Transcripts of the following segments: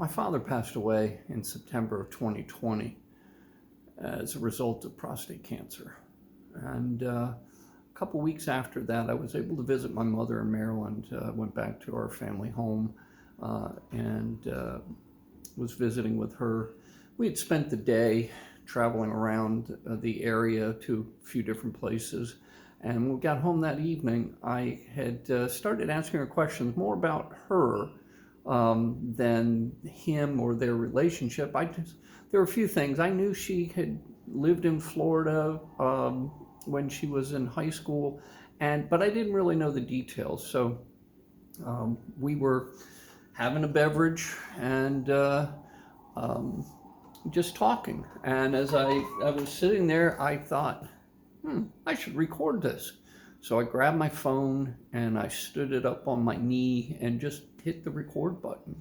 My father passed away in September of 2020 as a result of prostate cancer. And a couple weeks after that, I was able to visit my mother in Maryland. Went back to our family home and was visiting with her. We had spent the day traveling around the area to a few different places. And when we got home that evening, I had started asking her questions more about her than him or their relationship. There were a few things. I knew she had lived in Florida when she was in high school, but I didn't really know the details. So we were having a beverage and just talking. And as I was sitting there, I thought, I should record this. So I grabbed my phone and I stood it up on my knee and just hit the record button.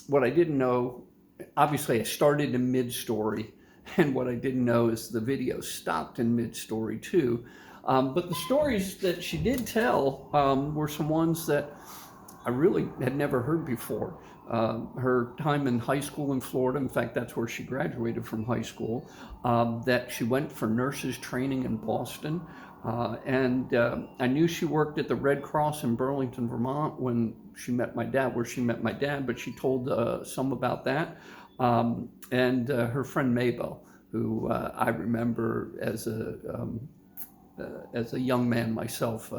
What I didn't know, obviously I started in mid-story, and what I didn't know is the video stopped in mid-story too. But the stories that she did tell were some ones that I really had never heard before. Her time in high school in Florida, in fact, that's where she graduated from high school, that she went for nurses training in Boston. And I knew she worked at the Red Cross in Burlington, Vermont when she met my dad, but she told some about that. And her friend Mabel, who I remember as a young man myself,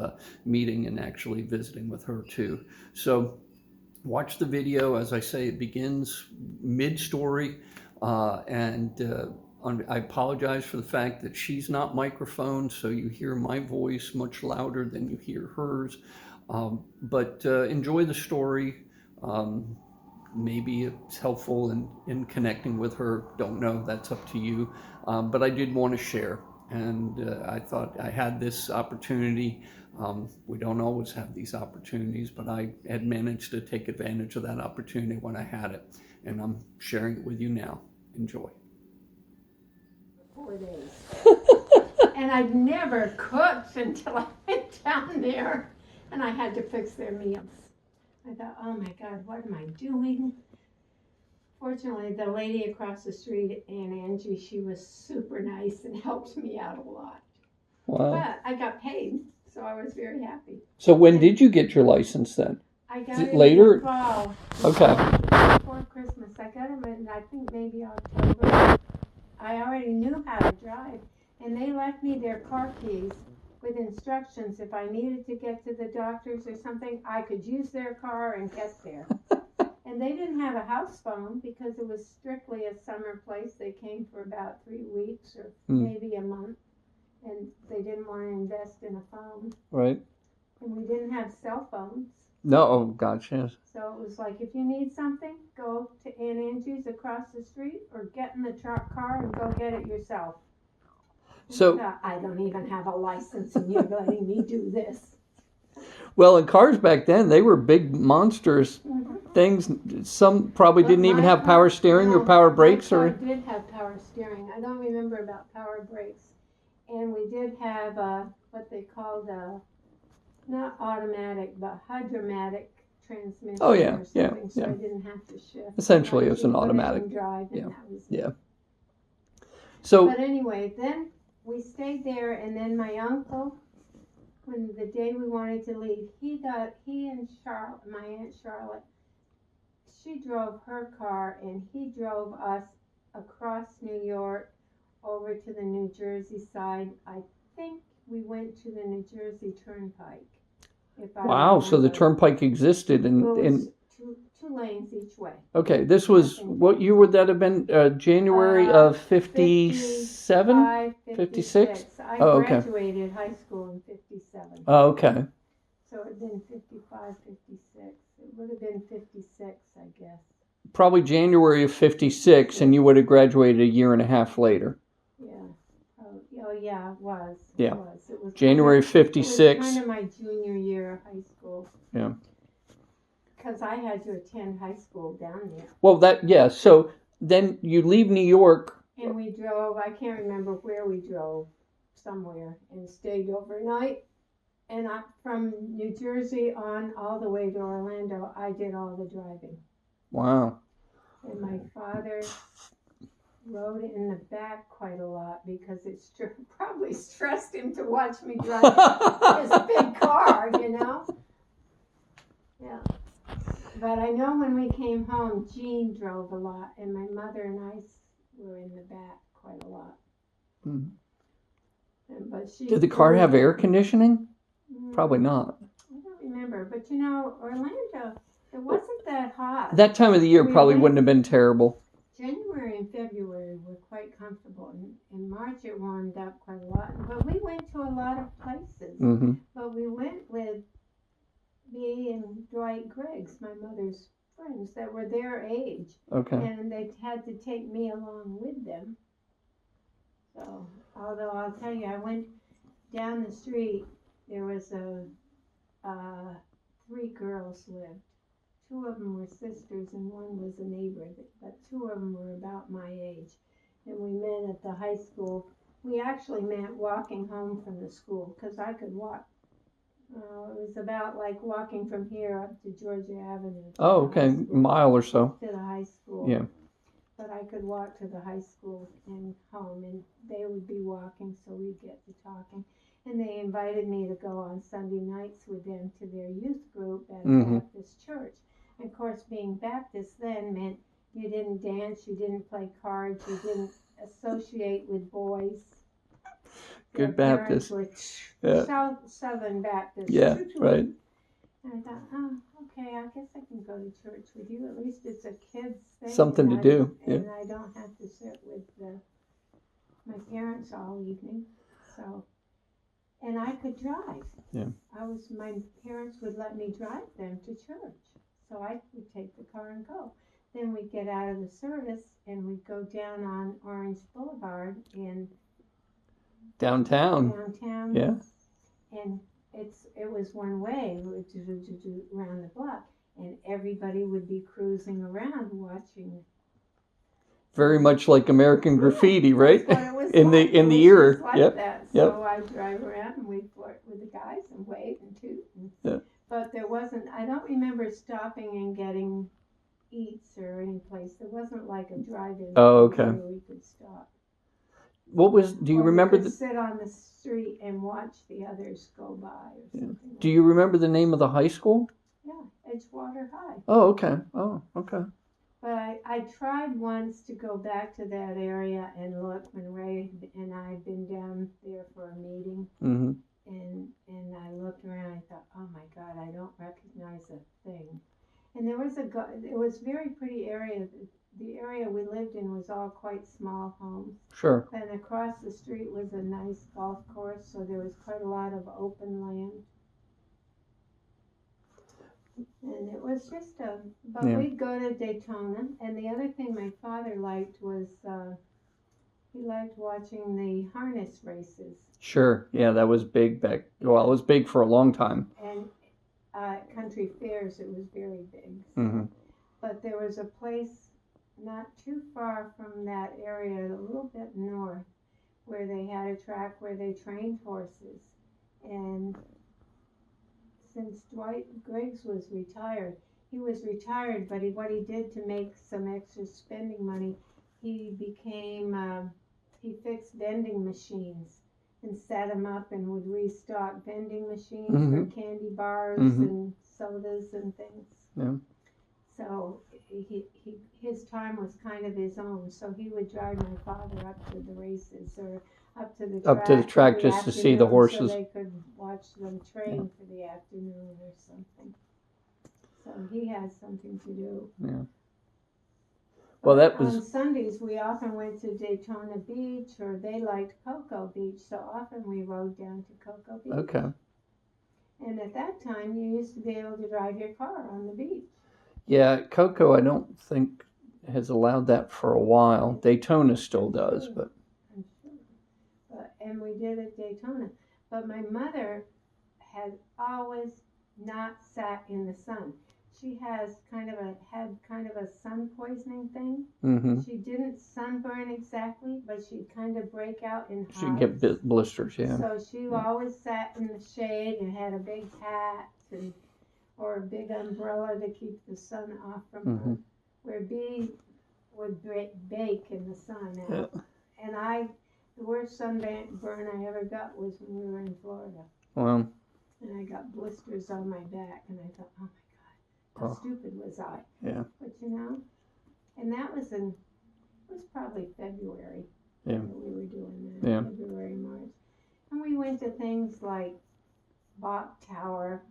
meeting and actually visiting with her too. So watch the video. As I say, it begins mid-story, and I apologize for the fact that she's not microphoned, so you hear my voice much louder than you hear hers. But enjoy the story. Maybe it's helpful in connecting with her. Don't know, that's up to you. But I did want to share. And I thought I had this opportunity. We don't always have these opportunities, but I had managed to take advantage of that opportunity when I had it. And I'm sharing it with you now. Enjoy. 4 days. And I'd never cooked until I went down there and I had to fix their meals. I thought, oh my God, what am I doing? Fortunately, the lady across the street, Aunt Angie, she was super nice and helped me out a lot. Wow. But I got paid, so I was very happy. So when did you get your license then? I got it later? in the fall. Okay. Before Christmas. I got them in, I think, maybe October. I already knew how to drive, and they left me their car keys with instructions. If I needed to get to the doctor's or something, I could use their car and get there. And they didn't have a house phone because it was strictly a summer place. They came for about 3 weeks or maybe a month, and they didn't want to invest in a phone. Right. And we didn't have cell phones. No, oh gosh, yes. So it was like, if you need something, go to Aunt Angie's across the street or get in the truck car and go get it yourself. So And I don't even have a license and you're letting me do this. well, in cars back then, they were big monsters. Things, some probably didn't even have power steering or power brakes. My car did have power steering. I don't remember about power brakes. And we did have what they called not automatic, but hydromatic transmission. Oh yeah, or something, so I didn't have to shift. Essentially, it was an automatic. Drive, and that was yeah. So. But anyway, then we stayed there, and then my uncle, when the day we wanted to leave, he and Charlotte, my Aunt Charlotte, she drove her car, and he drove us across New York over to the New Jersey side. I think we went to the New Jersey Turnpike. Wow, so the turnpike existed in two lanes each way. Okay, this was, what year would that have been? January of 57? 56? I graduated high school in 57. Oh, okay. So it had been 55, 56. It would have been 56, I guess. Probably January of 56, and you would have graduated a year and a half later. Yeah. Oh yeah, it was. Yeah. It was January 56. It was kind of my junior year of high school. Yeah. Because I had to attend high school down there. Well, so then you leave New York. And we drove, I can't remember where we drove, somewhere, and stayed overnight. And from New Jersey on all the way to Orlando, I did all the driving. Wow. And my father rode in the back quite a lot because it probably stressed him to watch me drive his big car, you know? Yeah. But I know when we came home, Jean drove a lot, and my mother and I were in the back quite a lot. Hmm. But she Did the car have air conditioning? Probably not. I don't remember, but you know, Orlando, it wasn't that hot. That time of the year probably wouldn't have been terrible. January and February were quite comfortable. In March it warmed up quite a lot. But we went to a lot of places. Mm-hmm. But we went with me and Dwight Griggs, my mother's friends that were their age. Okay. And they had to take me along with them. So, although I'll tell you, I went down the street, there was three girls lived. Two of them were sisters and one was a neighbor, but two of them were about my age. And we met at the high school. We actually met walking home from the school because I could walk. It was about like walking from here up to Georgia Avenue. Oh, okay, a mile or so. To the high school. Yeah. But I could walk to the high school and home, and they would be walking, so we'd get to talking. And they invited me to go on Sunday nights with them to their youth group at a Baptist church. And of course, being Baptist then meant you didn't dance, you didn't play cards, you didn't associate with boys. Good Baptist. Yeah. Southern Baptist. Yeah, right. And I thought, oh, okay, I guess I can go to church with you. At least it's a kid's thing. Something to do. And I don't have to sit with my parents all evening. So, and I could drive. Yeah. My parents would let me drive them to church. So I would take the car and go. Then we'd get out of the service and we'd go down on Orange Boulevard in downtown. Yeah. And it was one way around the block, and everybody would be cruising around watching. Very much like American Graffiti, right? That's what it was in like. the era. Like yep. That. Yep. So I'd drive around and we'd flirt with the guys and wave and toot. Yeah. But there wasn't. I don't remember stopping and getting eats or any place. There wasn't like a drive-in. Oh, okay. Where we could stop. Do you remember we could sit on the street and watch the others go by or something. Do you remember the name of the high school? Yeah, Edgewater High. Oh, okay. Oh, okay. But I tried once to go back to that area and look when Ray and I had been down there for a meeting. Mm-hmm. And I looked around and I thought, oh my God, I don't recognize a thing. And it was a very pretty area. The area we lived in was all quite small homes. Sure. And across the street was a nice golf course, so there was quite a lot of open land. And it was just but we'd go to Daytona. And the other thing my father liked was he liked watching the harness races. Sure. Yeah, that was big back. Well, it was big for a long time. And country fairs, it was very big. Mm-hmm. But there was a place not too far from that area, a little bit north, where they had a track where they trained horses. And since Dwight Griggs was retired, but what he did to make some extra spending money, he fixed vending machines and set them up and would restock vending machines for candy bars and sodas and things. Yeah. So his time was kind of his own. So he would drive my father up to the races or up to the track just to see the horses. So they could watch them train for the afternoon or something. So he had something to do. Yeah. Well, that was... On Sundays, we often went to Daytona Beach, or they liked Cocoa Beach, so often we rode down to Cocoa Beach. Okay. And at that time, you used to be able to drive your car on the beach. Yeah, Cocoa, I don't think has allowed that for a while. Daytona still does, but... I'm sure. And we did at Daytona. But my mother had always not sat in the sun. She had kind of a sun poisoning thing. Mm-hmm. She didn't sunburn exactly, but she'd kind of break out in hives. She'd get blisters, yeah. So she always sat in the shade and had a big hat or a big umbrella to keep the sun off from her. where bees would bake in the sun out. Yeah. And the worst sunburn I ever got was when we were in Florida. Well, And I got blisters on my back, and I thought, oh my God, how Oh. stupid was I? Yeah. But and that was it was probably February Yeah. that we were doing that, Yeah. February, March. And we went to things like Bok Tower.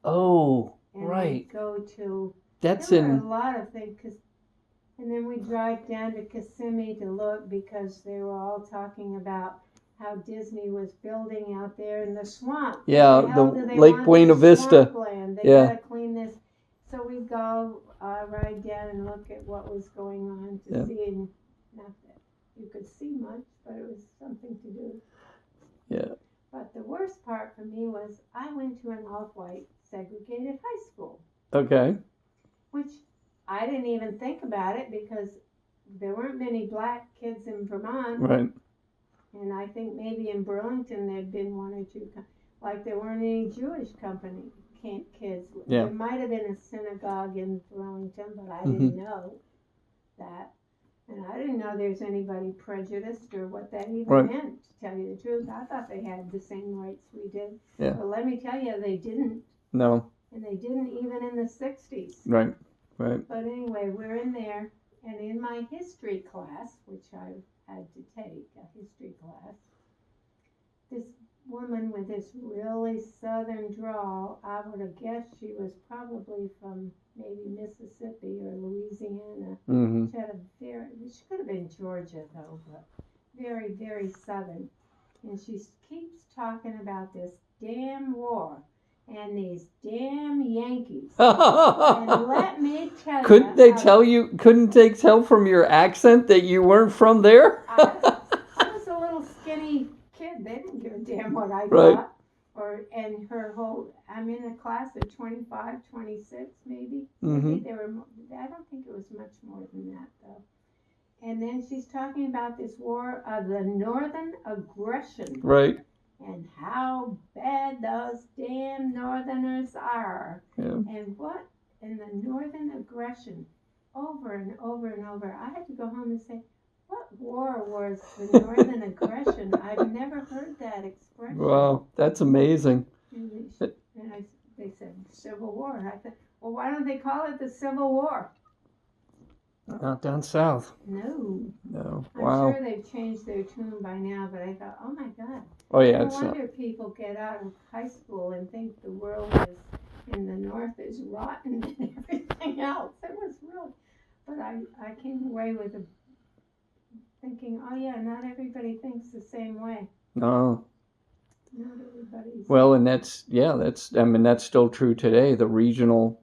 Oh, And right. we'd go to, That's there were in. a lot of things, and then we drive down to Kissimmee to look because they were all talking about how Disney was building out there in the swamp. Yeah, The hell the do they Lake want Buena this Vista. swampland? They Yeah. gotta clean this. So we go ride down and look at what was going on to Yeah. see, and not that you could see much, but it was something to do. Yeah. But the worst part for me was I went to an off-white segregated high school, Okay. which I didn't even think about it because there weren't many black kids in Vermont. Right. And I think maybe in Burlington there'd been one or two, like there weren't any Jewish kids. Yeah. There might have been a synagogue in Burlington, but I Mm-hmm. didn't know that. And I didn't know there's anybody prejudiced or what that even Right. meant, to tell you the truth. I thought they had the same rights we did. Yeah. But let me tell you, they didn't. No. And they didn't even in the 60s. Right. Right. But anyway, we're in there, and in my history class, which I had to take, a history class, this woman with this really southern drawl, I would have guessed she was probably from maybe Mississippi or Louisiana. Mm-hmm. She could have been Georgia though, but very, very southern. And she keeps talking about this damn war and these damn Yankees. And let me tell you. Couldn't they tell from your accent that you weren't from there? I was a little skinny kid. They didn't give a damn what I Right. thought. And her whole, I'm in a class of 25, 26 maybe. Mm-hmm. Maybe there were, I don't think it was much more than that though. And then she's talking about this war of the Northern aggression. Right. And how bad those damn Northerners are. Yeah. And what in the Northern aggression, over and over and over. I had to go home and say, what war was the Northern aggression? I've never heard that expression. Wow, that's amazing. And they said Civil War. And I said, well, why don't they call it the Civil War? Not down south. No. No. I'm Wow. sure they've changed their tune by now, but I thought, oh my God. Oh yeah. No It's wonder people get out of high school and think the world in the North is rotten and everything else. It was really, but I came away with thinking, oh yeah, not everybody thinks the same way. no. Not everybody's. Well, and that's still true today. The regional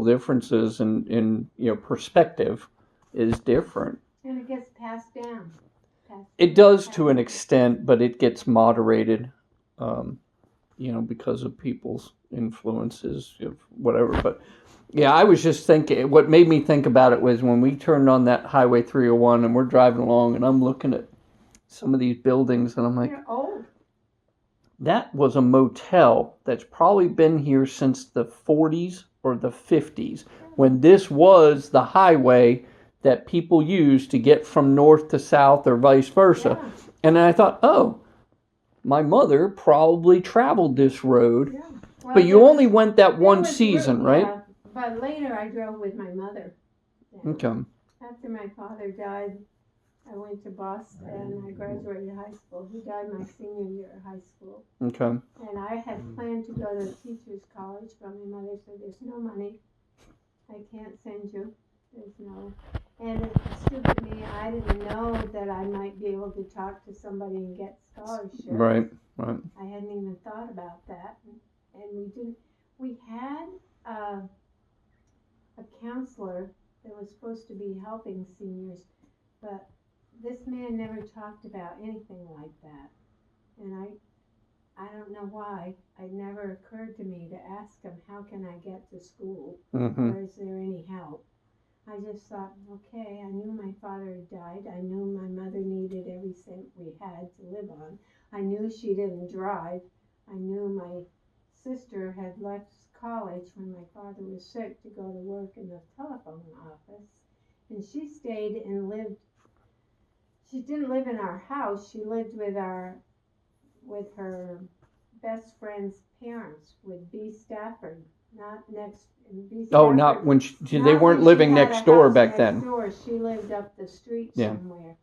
differences in perspective is different. And it gets passed down. It does to an extent, but it gets moderated, because of people's influences, of whatever. But yeah, I was just thinking, what made me think about it was when we turned on that Highway 301 and we're driving along and I'm looking at some of these buildings and I'm like, they're old. that was a motel that's probably been here since the 40s or the 50s, when this was the highway that people used to get from north to south or vice versa. Yeah. And I thought, oh, my mother probably traveled this road. Yeah. Well, But you only went that one season, right? Yeah, but later I drove with my mother. Yeah. Okay. After my father died, I went to Boston and I graduated high school. He died my senior year of high school. Okay. And I had planned to go to teacher's college, but my mother said, there's no money. I can't send you. There's no. And stupid me, I didn't know that I might be able to talk to somebody and get scholarship. Right. I hadn't even thought about that. And we didn't. We had a counselor that was supposed to be helping seniors, but this man never talked about anything like that. And I don't know why. It never occurred to me to ask him, how can I get to school? Mm-hmm. Or is there any help? I just thought, okay, I knew my father had died. I knew my mother needed every cent we had to live on. I knew she didn't drive. I knew my sister had left college when my father was sick to go to work in the telephone office. And she stayed and lived, she didn't live in our house, she lived with her best friend's parents, with B. Stafford, not next, B. Stafford. Oh, not when they Not weren't when living she had next a door house back next then. door. She lived up the street Yeah. somewhere.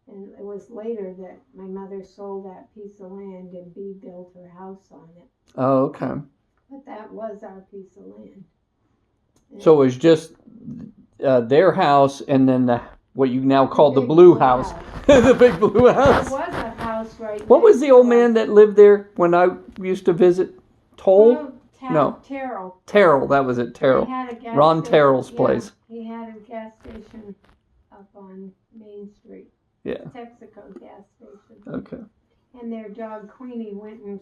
And it was later that my mother sold that piece of land and B built her house on it. Oh, okay. But that was our piece of land. And So it was just their house and then what you now call the big blue house. The big blue There house. was a house right What was next the old door. man that lived there when I used to visit? Toll? Oh, No. Terrell. Terrell, that was it, He Terrell. had a gas Ron station. Terrell's Yeah, place. he had a gas station up on Main Street. Yeah. Texaco gas station. Okay. And their dog Queenie went and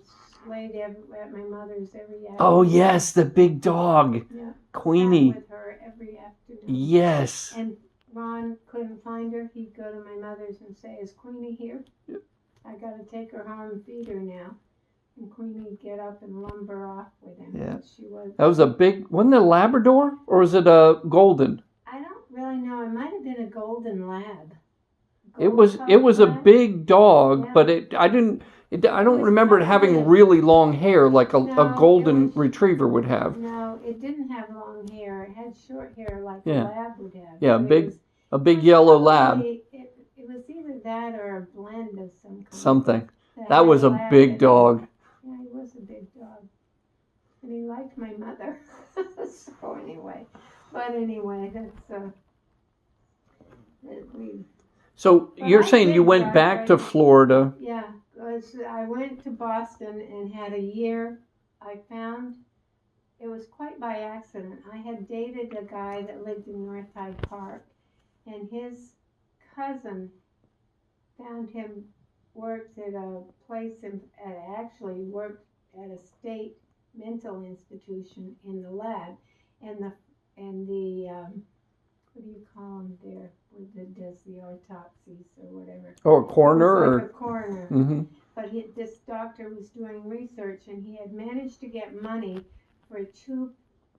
laid at my mother's every afternoon. Oh, yes, the big dog. Yeah. Queenie. Sat with her every afternoon. Yes. And Ron couldn't find her. He'd go to my mother's and say, "Is Queenie here? Yep. I gotta take her home and feed her now." And Queenie'd get up and lumber off with him. Yeah. She was. That was a big, wasn't it a Labrador or was it a Golden? I don't really know. It might have been a golden lab. It was a Lab? big dog, Yeah. but I don't was remember it having colored. really long hair like a No, golden it was- retriever would have. No, it didn't have long hair. It had short hair like Yeah. a lab would have. Yeah, But it was- a big it was yellow lab. probably- It was either that or a blend of some kind. Something. That That had was a lab in big it. dog. Yeah, he was a big dog. And he liked my mother. So anyway. But anyway, that's we So But you're I saying you did went drive back to right- Florida. yeah, I went to Boston and had a year. I found it was quite by accident. I had dated a guy that lived in North Hyde Park, and his cousin found him worked at a place actually worked at a state mental institution in the lab, and the what do you call him there? That does the autopsies or whatever. Or a coroner It was like or a coroner. Mhm. But this doctor was doing research, and he had managed to get money for 2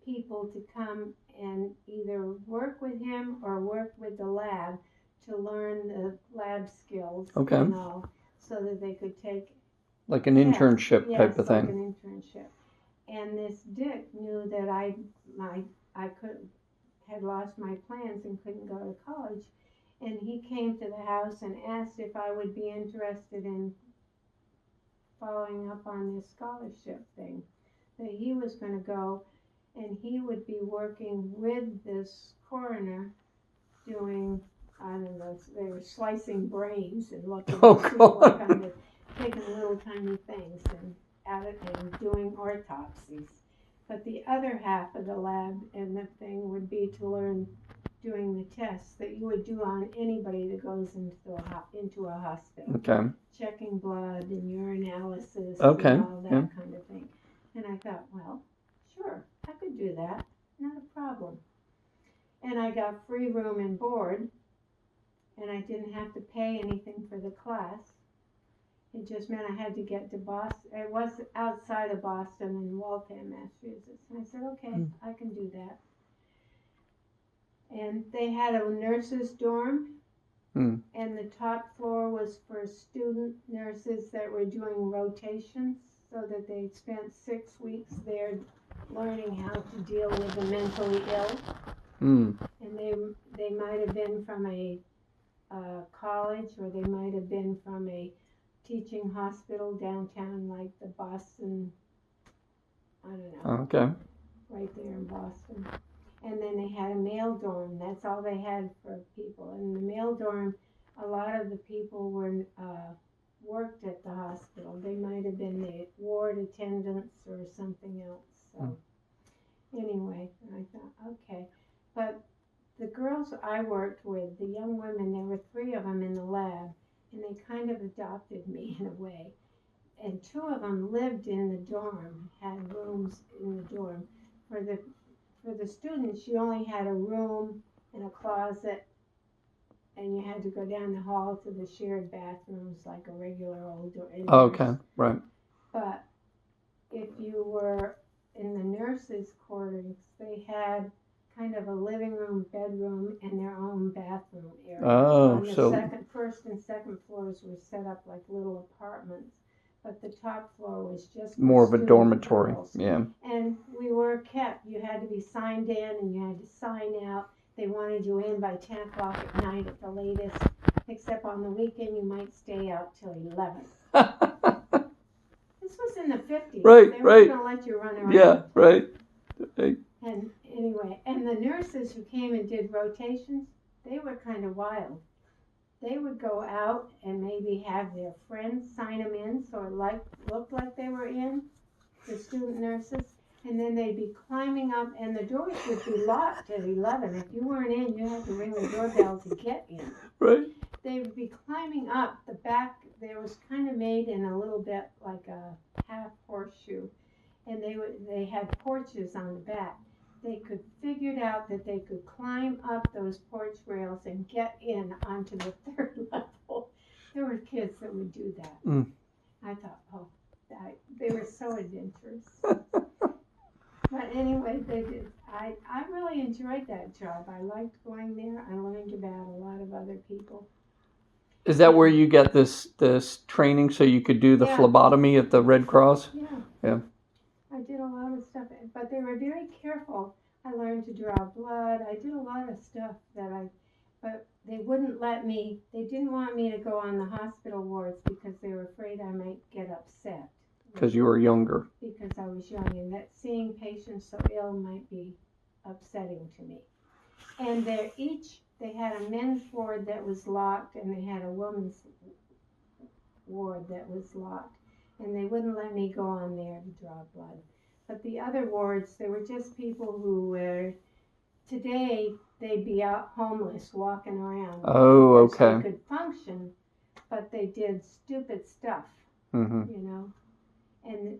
people to come and either work with him or work with the lab to learn the lab skills Okay. and all, so that they could take like an tests. internship type of like thing. an internship. And this Dick knew that I had lost my plans and couldn't go to college, and he came to the house and asked if I would be interested in following up on this scholarship thing, that he was going to go and he would be working with this coroner doing, I don't know, they were slicing brains and looking Oh, to see what God. kind of, taking little tiny things and doing autopsies. But the other half of the lab and the thing would be to learn doing the tests that you would do on anybody that goes into a hospital. Okay. Checking blood and urinalysis Okay, and all that yeah. kind of thing. And I thought, well, sure, I could do that. Not a problem. And I got free room and board, and I didn't have to pay anything for the class. It just meant I had to get to Boston. It was outside of Boston in Waltham, Massachusetts. And I said, okay, I can do that. And they had a nurse's dorm, and the top floor was for student nurses that were doing rotations, so that they spent 6 weeks there learning how to deal with the mentally ill. And they might have been from a college, or they might have been from a teaching hospital downtown, like the Boston, I don't know, Okay. right there in Boston. And then they had a male dorm. That's all they had for people. And the male dorm, a lot of the people were worked at the hospital. They might have been the ward attendants or something else. So anyway, I thought, okay. But the girls I worked with, the young women, there were 3 of them in the lab, and they kind of adopted me in a way. And 2 of them lived in the dorm, had rooms in the dorm. For the students, you only had a room and a closet, and you had to go down the hall to the shared bathrooms like a regular old dorm. Okay, right. But if you were in the nurses' quarters, they had kind of a living room, bedroom, and their own bathroom area. Oh, On the so first and second floors were set up like little apartments, but the top floor was just for more of a student dormitory. girls. Yeah. And we were kept. You had to be signed in, and you had to sign out. They wanted you in by 10 o'clock at night at the latest, except on the weekend you might stay out till 11. This was in the 50s. Right, They were right. going to let you run around. Yeah, right. And anyway, and the nurses who came and did rotations, they were kind of wild. They would go out and maybe have their friends sign them in so it looked like they were in, the student nurses, and then they'd be climbing up, and the doors would be locked at 11. If you weren't in, you had to ring the doorbell to get in. Right. They would be climbing up the back. There was kind of made in a little bit like a half horseshoe, and they had porches on the back. They could figured out that they could climb up those porch rails and get in onto the third level. There were kids that would do that. Mm. I thought, they were so adventurous. But anyway, they did. I really enjoyed that job. I liked going there. I learned about a lot of other people. Is that where you get this training so you could do the phlebotomy at the Red Cross? Yeah. Yeah. I did a lot of stuff, but they were very careful. I learned to draw blood. I did a lot of stuff but they wouldn't let me, they didn't want me to go on the hospital wards because they were afraid I might get upset. Because you were younger. Because I was young, and that seeing patients so ill might be upsetting to me. And they had a men's ward that was locked, and they had a women's ward that was locked. And they wouldn't let me go on there to draw blood. But the other wards, they were just people who were, today, they'd be out homeless, walking around. Oh, okay. They could function, but they did stupid stuff, Mm-hmm. you know. And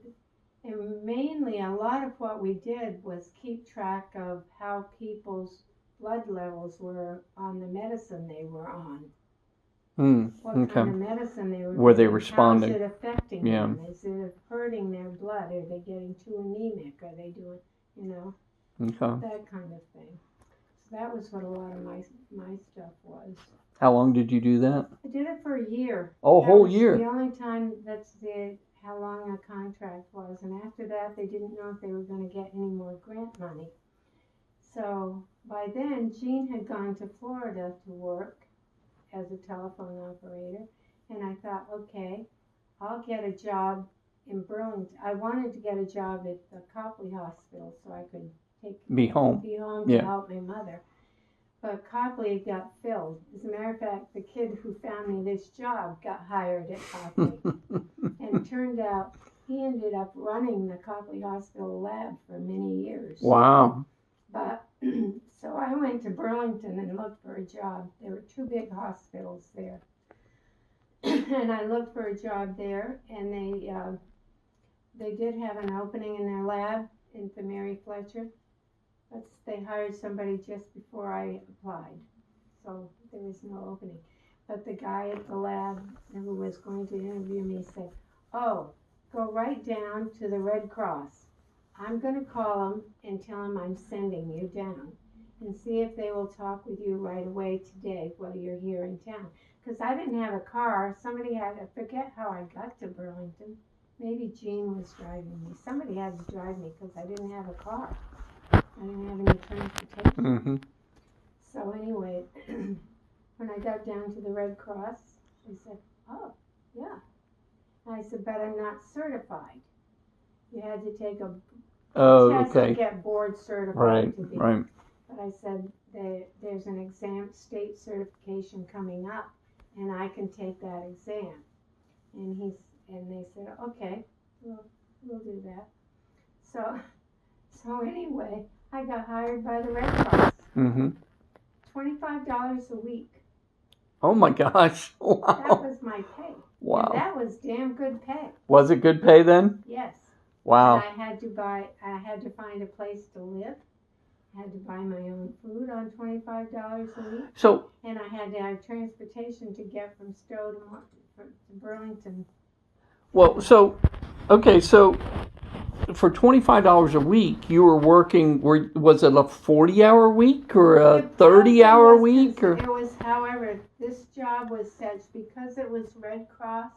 mainly, a lot of what we did was keep track of how people's blood levels were on the medicine they were on. What kind of medicine they were Were they getting, responding? how's it affecting them? Is it hurting their blood? Are they getting too anemic? Are they doing, that kind of thing. So that was what a lot of my stuff was. How long did you do that? I did it for a year. Oh, a whole year. The only time how long a contract was, and after that they didn't know if they were going to get any more grant money. So by then Jean had gone to Florida to work as a telephone operator, and I thought, okay, I'll get a job in Burlington. I wanted to get a job at the Copley Hospital so I could be home to help my mother. But Copley got filled. As a matter of fact, the kid who found me this job got hired at Copley. And it turned out he ended up running the Copley Hospital lab for many years. Wow. But so I went to Burlington and looked for a job. There were 2 big hospitals there. And I looked for a job there, and they did have an opening in their lab in the Mary Fletcher. But they hired somebody just before I applied, so there was no opening. But the guy at the lab who was going to interview me said, "Oh, go right down to the Red Cross. I'm going to call them and tell them I'm sending you down, and see if they will talk with you right away today while you're here in town." Because I didn't have a car. Somebody had to, forget how I got to Burlington. Maybe Jean was driving me. Somebody had to drive me because I didn't have a car. I didn't have any transportation. Mm-hmm. So anyway, when I got down to the Red Cross, they said, "Oh, yeah." And I said, "But I'm not certified. You had to take a test to get board certified to be." Right. But I said, there's an exam, state certification coming up, and I can take that exam. And they said, "Okay, we'll do that." So anyway, I got hired by the Red Cross. Mm-hmm. $25 a week. Oh my gosh! Wow. That was my pay. Wow. And that was damn good pay. Was it good pay then? Yes. Wow. And I had to find a place to live. I had to buy my own food on $25 a week. So. And I had to have transportation to get from Stowe to Burlington. Well, so for $25 a week, you were working. Was it a 40-hour week or a 30-hour week? Or it was, however, this job was such, because it was Red Cross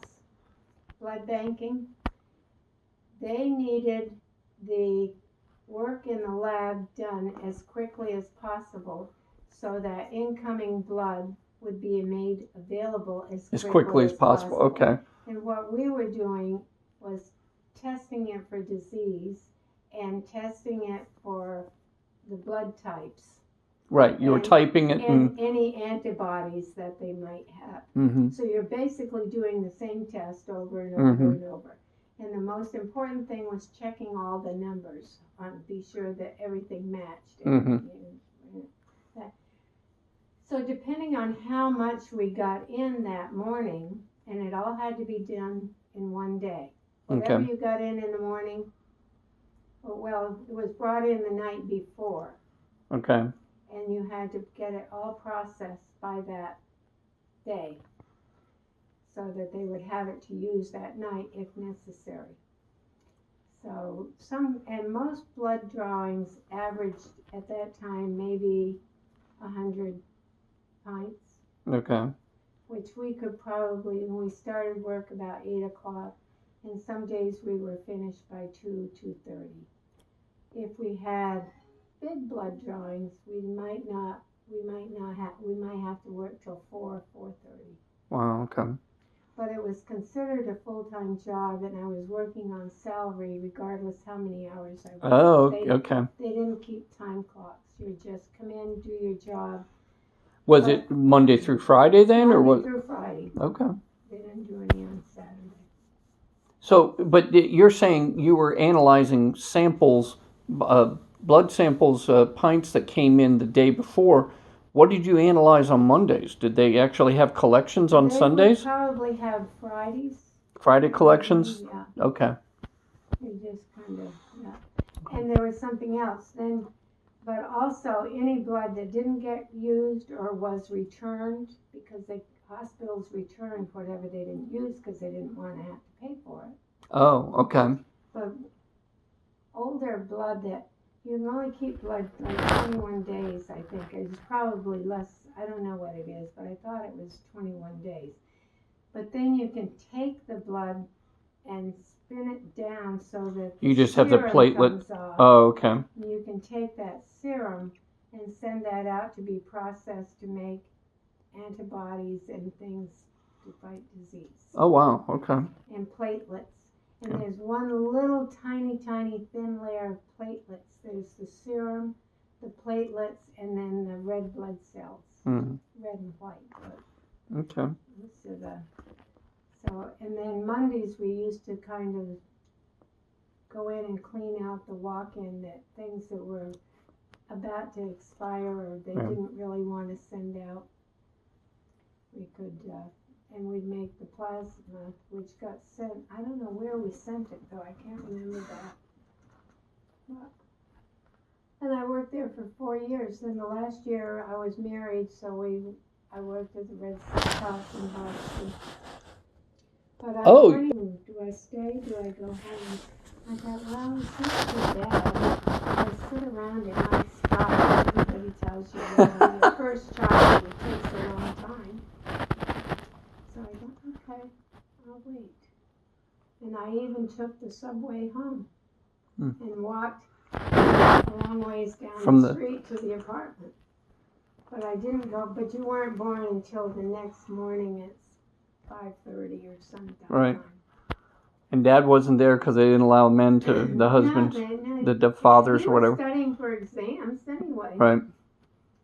blood banking, they needed the work in the lab done as quickly as possible so that incoming blood would be made available as quickly as possible. Okay. And what we were doing was testing it for disease and testing it for the blood types. Right, you were typing it and any antibodies that they might have. Mm-hmm. So you're basically doing the same test over and over and over. And the most important thing was checking all the numbers on, be sure that everything matched. So depending on how much we got in that morning, and it all had to be done in one day. Whatever you got in the morning, well, it was brought in the night before. Okay. And you had to get it all processed by that day so that they would have it to use that night if necessary. So most blood drawings averaged at that time maybe 100 pints. Okay. Which we could probably, when we started work about 8 o'clock, and some days we were finished by 2:30. If we had big blood drawings, we might have to work till 4:30. Wow, okay. But it was considered a full-time job, and I was working on salary regardless how many hours I worked. Oh, okay. They didn't keep time clocks. You would just come in, do your job. Was it Monday through Friday then, or what? Monday through Friday. Okay. They didn't do any on Saturday. So, but you're saying you were analyzing samples, blood samples, pints that came in the day before. What did you analyze on Mondays? Did they actually have collections on Sundays? They would probably have Fridays. Friday collections? Yeah. Okay. They just kind of, yeah. And there was something else then, but also any blood that didn't get used or was returned, because the hospitals returned whatever they didn't use because they didn't want to have to pay for it. Oh, okay. But older blood that you can only keep blood like 21 days, I think. It's probably less, I don't know what it is, but I thought it was 21 days. But then you can take the blood and spin it down so that you just have the platelet. Oh, okay. And you can take that serum and send that out to be processed to make antibodies and things to fight disease. Oh, wow. Okay. And platelets. And there's one little tiny thin layer of platelets. There's the serum, the platelets, and then the red blood cells. Red and white blood. Okay. So, and then Mondays we used to kind of go in and clean out the walk-in, that things that were about to expire or they didn't really want to send out. We could, and we'd make the plasma, which got sent. I don't know where we sent it though. I can't remember that. And I worked there for 4 years. Then the last year I was married, so I worked at the Red Cross in Boston. But I was wondering, do I stay? Do I go home? I thought, well, it's not too bad. I sit around and I stop. Everybody tells you that when your first child, it takes a long time. So I thought, okay, I'll wait. And I even took the subway home and walked a long ways down from the street to the apartment. But I didn't go, but you weren't born until the next morning at 5:30 or something. Right. And Dad wasn't there because they didn't allow men to, the husbands, the fathers or whatever. He was studying for exams anyway. Right.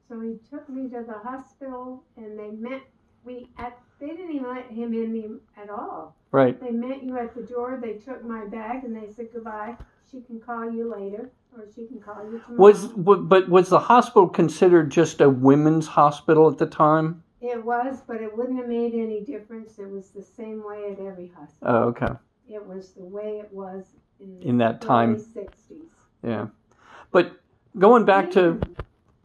So he took me to the hospital and they didn't even let him in at all. Right. They met you at the door, they took my bag and they said goodbye. She can call you later or she can call you tomorrow. But was the hospital considered just a women's hospital at the time? It was, but it wouldn't have made any difference. It was the same way at every hospital. Oh, okay. It was the way it was in that time. Early 60s. Yeah. But going back to...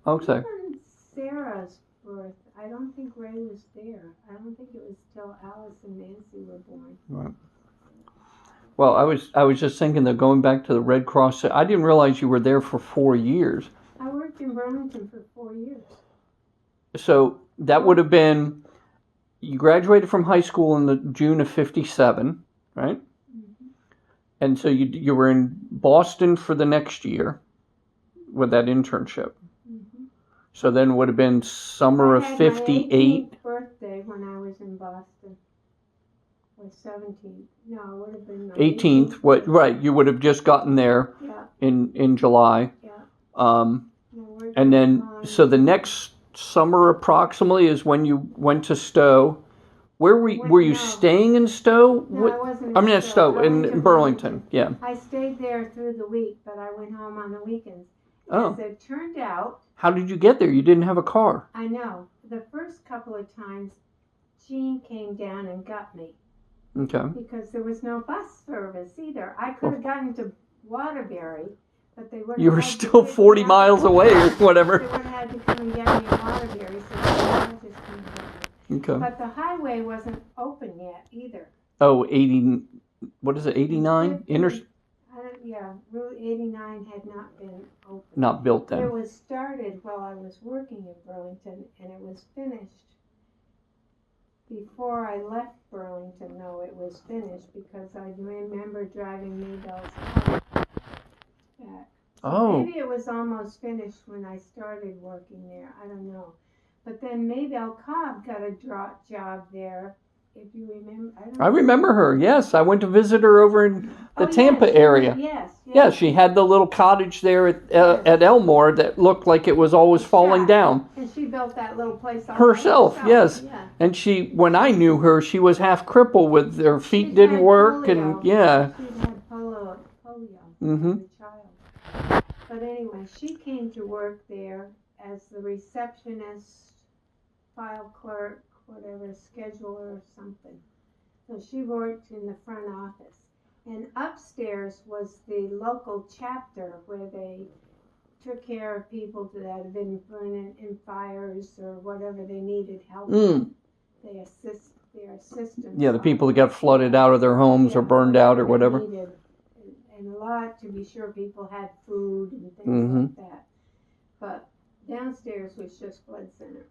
Okay. Even Sarah's birth, I don't think Ray was there. I don't think it was till Alice and Nancy were born. Right. Well, I was just thinking that going back to the Red Cross, I didn't realize you were there for 4 years. I worked in Burlington for 4 years. So that would have been, you graduated from high school in the June of 57, right? Mm-hmm. And so you were in Boston for the next year with that internship. Mm-hmm. So then it would have been summer of 58. My 18th birthday when I was in Boston. Or 17th. No, it would have been my 18th. What? Right. You would have just gotten there. Yeah. In July. Yeah. And then so the next summer approximately is when you went to Stowe. Where were you staying in Stowe? No, I wasn't. I mean, at Stowe in Burlington. Yeah. I stayed there through the week, but I went home on the weekends. Oh. As it turned out. How did you get there? You didn't have a car. I know. The first couple of times, Jean came down and got me. Okay. Because there was no bus service either. I could have gotten to Waterbury, but they would have. You were still 40 miles away or whatever. They would have had to come and get me in Waterbury, so I just came down. Okay. But the highway wasn't open yet either. Oh, 80. What is it? 89? Yeah, Route 89 had not been open. Not built then. It was started while I was working in Burlington, and it was finished. Before I left Burlington, though, it was finished because I remember driving Maybell's car back. Oh. Maybe it was almost finished when I started working there. I don't know. But then Maybell Cobb got a job there, if you remember. I remember her, yes. I went to visit her over in the Tampa area. Yes. Yeah, she had the little cottage there at Elmore that looked like it was always falling down. And she built that little place herself, yes. Yeah. And when I knew her, she was half crippled with her feet didn't work, polio. and yeah. She had polio Mm-hmm. as a child. But anyway, she came to work there as the receptionist, file clerk, whatever, scheduler or something. So she worked in the front office. And upstairs was the local chapter where they took care of people that had been burning in fires or whatever they needed help with. They assist their assistants. Yeah, the people that got flooded out of their homes or burned out or whatever. Needed. And a lot to be sure people had food and things like that. But downstairs was just blood center.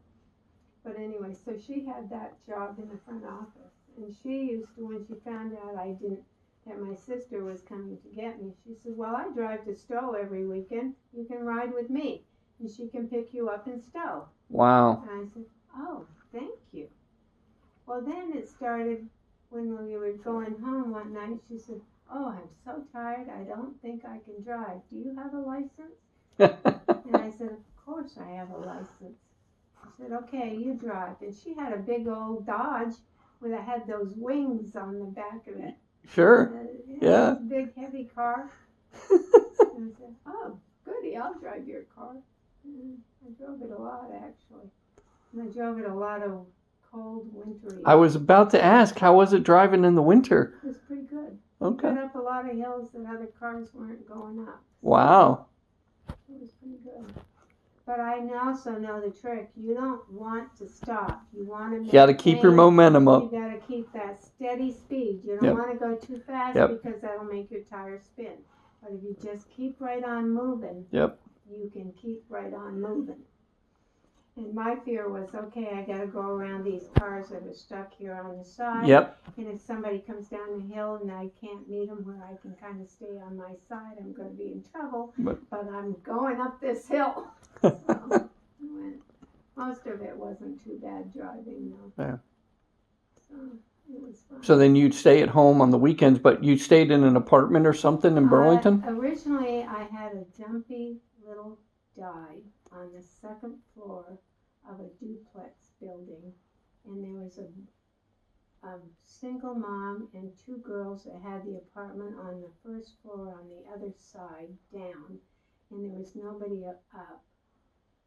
But anyway, so she had that job in the front office. And she used to, when she found out that my sister was coming to get me, she said, well, I drive to Stowe every weekend. You can ride with me. And she can pick you up in Stowe. Wow. And I said, oh, thank you. Well, then it started when we were going home one night. She said, oh, I'm so tired. I don't think I can drive. Do you have a license? And I said, of course I have a license. She said, okay, you drive. And she had a big old Dodge that had those wings on the back of it. Sure. Yeah. Big, heavy car. And I said, oh, goody, I'll drive your car. And I drove it a lot, actually. And I drove it a lot of cold, wintry. I was about to ask, how was it driving in the winter? It was pretty good. Okay. Went up a lot of hills that other cars weren't going up. Wow. It was pretty good. But I also know the trick. You don't want to stop. You want to. You got to keep your momentum up. You got to keep that steady speed. You don't want to go too fast because that'll make your tires spin. But if you just keep right on moving, you can keep right on moving. And my fear was, okay, I got to go around these cars that are stuck here on the side. And if somebody comes down the hill and I can't meet them where I can kind of stay on my side, I'm going to be in trouble. But I'm going up this hill. So most of it wasn't too bad driving, though. Yeah. So it was fun. So then you'd stay at home on the weekends, but you stayed in an apartment or something in Burlington? Originally, I had a dumpy little dive on the second floor of a duplex building, and there was a single mom and two girls that had the apartment on the first floor on the other side down, and there was nobody up,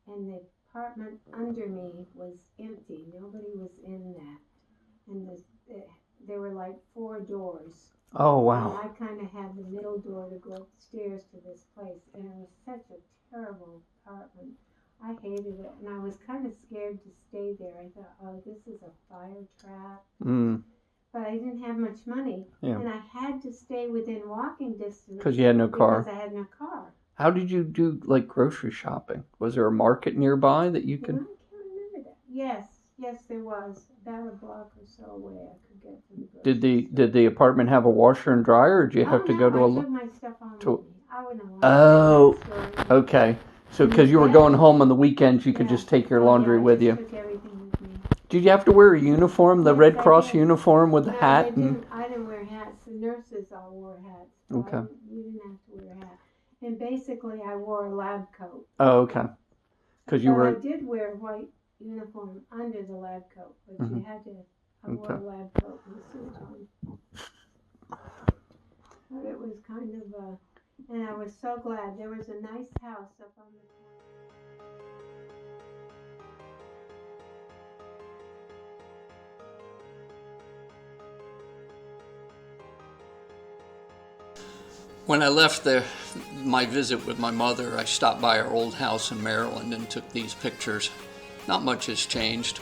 and the apartment under me was empty. Nobody was in that, and there were like 4 doors. Oh, wow. And I kind of had the middle door to go upstairs to this place, and it was such a terrible apartment. I hated it, and I was kind of scared to stay there. I thought, oh, this is a fire trap. But I didn't have much money. Yeah. And I had to stay within walking distance. Because you had no car. Because I had no car. How did you do, like, grocery shopping? Was there a market nearby that you You could... know, I can't remember that. Yes, there was. About a block or so away I could get to the grocery store. Did the apartment have a washer and dryer, or did you have to go to I took my stuff home with me. I wouldn't want Oh, to story. okay. So because you were going home on the weekends, you could just take your laundry with you. I took everything with me. Did you have to wear a uniform, the Yes, Red I Cross did. uniform with a No, hat? I didn't wear hats. The nurses all wore hats. So Okay. you didn't have to wear a hat. And basically, I wore a lab coat. Oh, okay. Because you I were... did wear a white uniform under the lab coat, but you had to. I wore a lab coat and a suit on. But it was kind of and I was so glad. There was a nice house up on the corner. When I left my visit with my mother, I stopped by our old house in Maryland and took these pictures. Not much has changed.